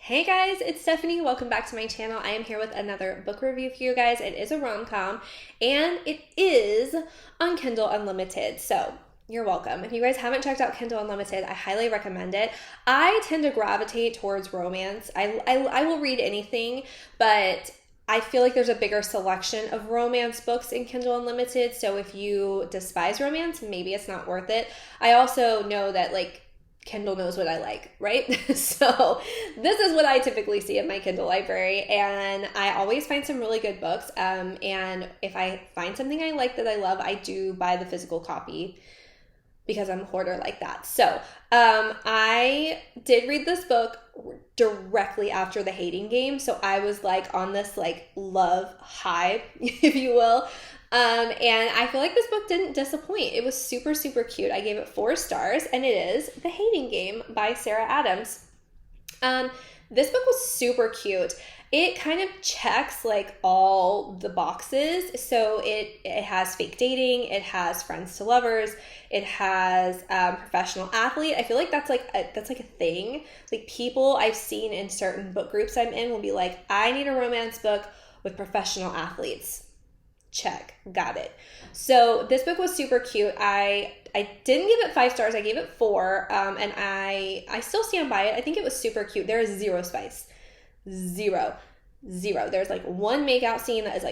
Hey guys, it's Stephanie. Welcome back to my channel. I am here with another book review for you guys. It is a rom-com and it is on Kindle Unlimited. So you're welcome. If you guys haven't checked out Kindle Unlimited, I highly recommend it. I tend to gravitate towards romance. I will read anything, but I feel like there's a bigger selection of romance books in Kindle Unlimited. So if you despise romance, maybe it's not worth it. I also know that Kindle knows what I like, right? So this is what I typically see in my Kindle library, and I always find some really good books. And if I find something I like that I love, I do buy the physical copy because I'm a hoarder like that. So I did read this book directly after The Hating Game, so I was on this love high, if you will. And I feel like this book didn't disappoint. It was super, super cute. I gave it 4 stars, and it is The Hating Game by Sarah Adams. This book was super cute. It kind of checks all the boxes. So it has fake dating, it has friends to lovers, it has professional athlete. I feel like that's a thing. People I've seen in certain book groups I'm in will be like, I need a romance book with professional athletes. Check, got it. So this book was super cute. I didn't give it 5 stars. I gave it 4, and I still stand by it. I think it was super cute. There is 0 spice, 0. There's one makeout scene that is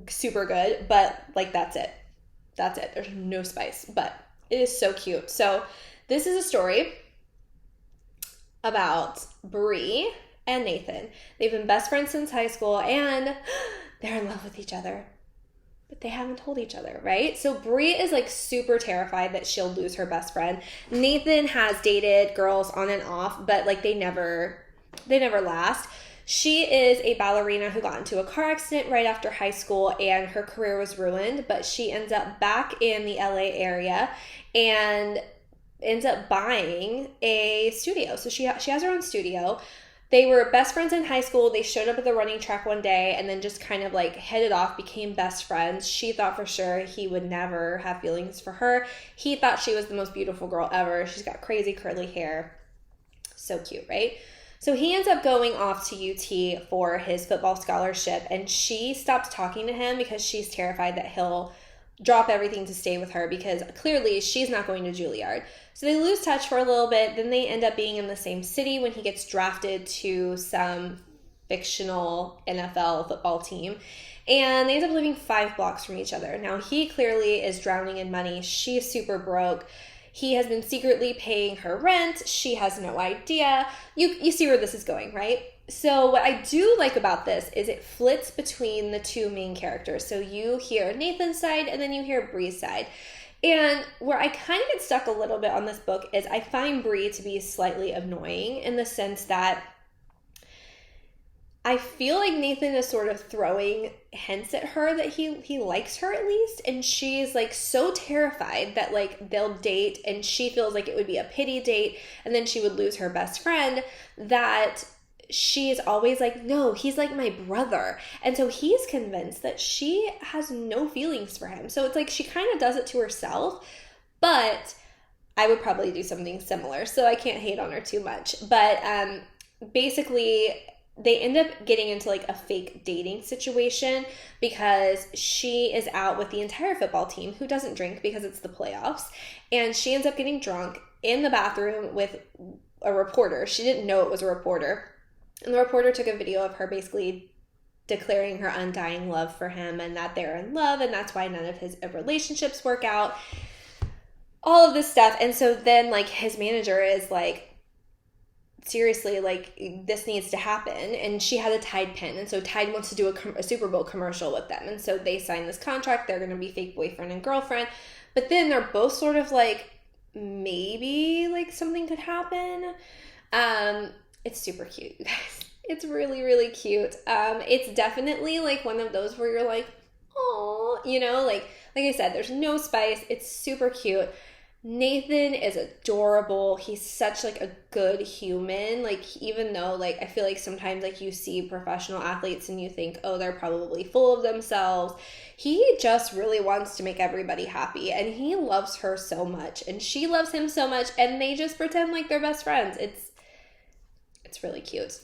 super good, but that's it. There's no spice, but it is so cute. So this is a story about Bree and Nathan. They've been best friends since high school, and they're in love with each other, but they haven't told each other, right? So Bree is super terrified that she'll lose her best friend. Nathan has dated girls on and off, but they never last. She is a ballerina who got into a car accident right after high school, and her career was ruined, but she ends up back in the LA area and ends up buying a studio. So she has her own studio. They were best friends in high school. They showed up at the running track one day and then just kind of headed off, became best friends. She thought for sure he would never have feelings for her. He thought she was the most beautiful girl ever. She's got crazy curly hair. So cute, right? So he ends up going off to UT for his football scholarship, and she stops talking to him because she's terrified that he'll drop everything to stay with her, because clearly she's not going to Juilliard. So they lose touch for a little bit. Then they end up being in the same city when he gets drafted to some fictional NFL football team. And they end up living 5 blocks from each other. Now, he clearly is drowning in money. She's super broke. He has been secretly paying her rent. She has no idea. You see where this is going, right? So what I do like about this is it flits between the 2 main characters. So you hear Nathan's side and then you hear Bree's side. And where I kind of get stuck a little bit on this book is I find Bree to be slightly annoying, in the sense that I feel like Nathan is sort of throwing hints at her that he likes her, at least, and she's so terrified that they'll date, and she feels like it would be a pity date and then she would lose her best friend, that she is always no, he's my brother. And so he's convinced that she has no feelings for him. So it's she kind of does it to herself, but I would probably do something similar, so I can't hate on her too much. But basically they end up getting into a fake dating situation, because she is out with the entire football team, who doesn't drink because it's the playoffs, and she ends up getting drunk in the bathroom with a reporter. She didn't know it was a reporter. And the reporter took a video of her basically declaring her undying love for him, and that they're in love, and that's why none of his relationships work out. All of this stuff. And so then his manager is seriously, this needs to happen. And she had a Tide pin, and so Tide wants to do a Super Bowl commercial with them, and so they sign this contract. They're going to be fake boyfriend and girlfriend, but then they're both sort of maybe something could happen. It's super cute, you guys. It's really, really cute. It's definitely one of those where you're oh, like I said, there's no spice. It's super cute. Nathan is adorable. He's such a good human. Even though I feel sometimes you see professional athletes and you think, oh, they're probably full of themselves. He just really wants to make everybody happy, and he loves her so much, and she loves him so much, and they just pretend like they're best friends. It's really cute.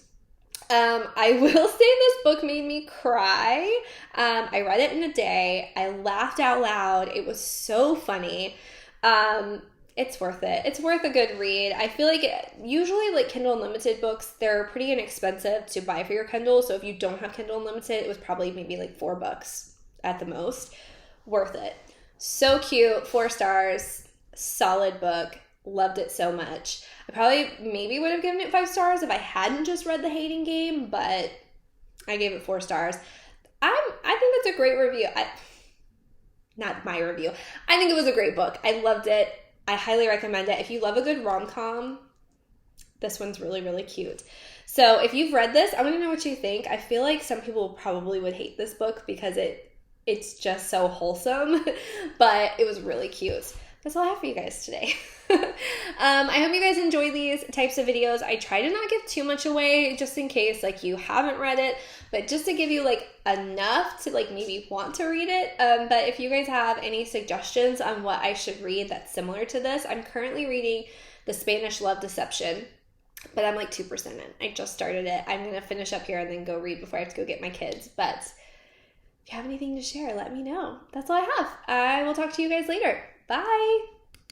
I will say this book made me cry. I read it in a day. I laughed out loud. It was so funny. It's worth it. It's worth a good read. I feel like usually like Kindle Unlimited books, they're pretty inexpensive to buy for your Kindle. So if you don't have Kindle Unlimited, it was probably maybe like $4 at the most. Worth it. So cute. 4 stars. Solid book. Loved it so much. I probably maybe would have given it 5 stars if I hadn't just read The Hating Game, but I gave it 4 stars. I think that's a great review. Not my review. I think it was a great book. I loved it. I highly recommend it. If you love a good rom-com, this one's really, really cute. So if you've read this, I want to know what you think. I feel like some people probably would hate this book because it's just so wholesome, but it was really cute. That's all I have for you guys today. I hope you guys enjoy these types of videos. I try to not give too much away just in case like you haven't read it, but just to give you like enough to like maybe want to read it. But if you guys have any suggestions on what I should read that's similar to this, I'm currently reading The Spanish Love Deception, but I'm like 2% in. I just started it. I'm going to finish up here and then go read before I have to go get my kids. But if you have anything to share, let me know. That's all I have. I will talk to you guys later. Bye.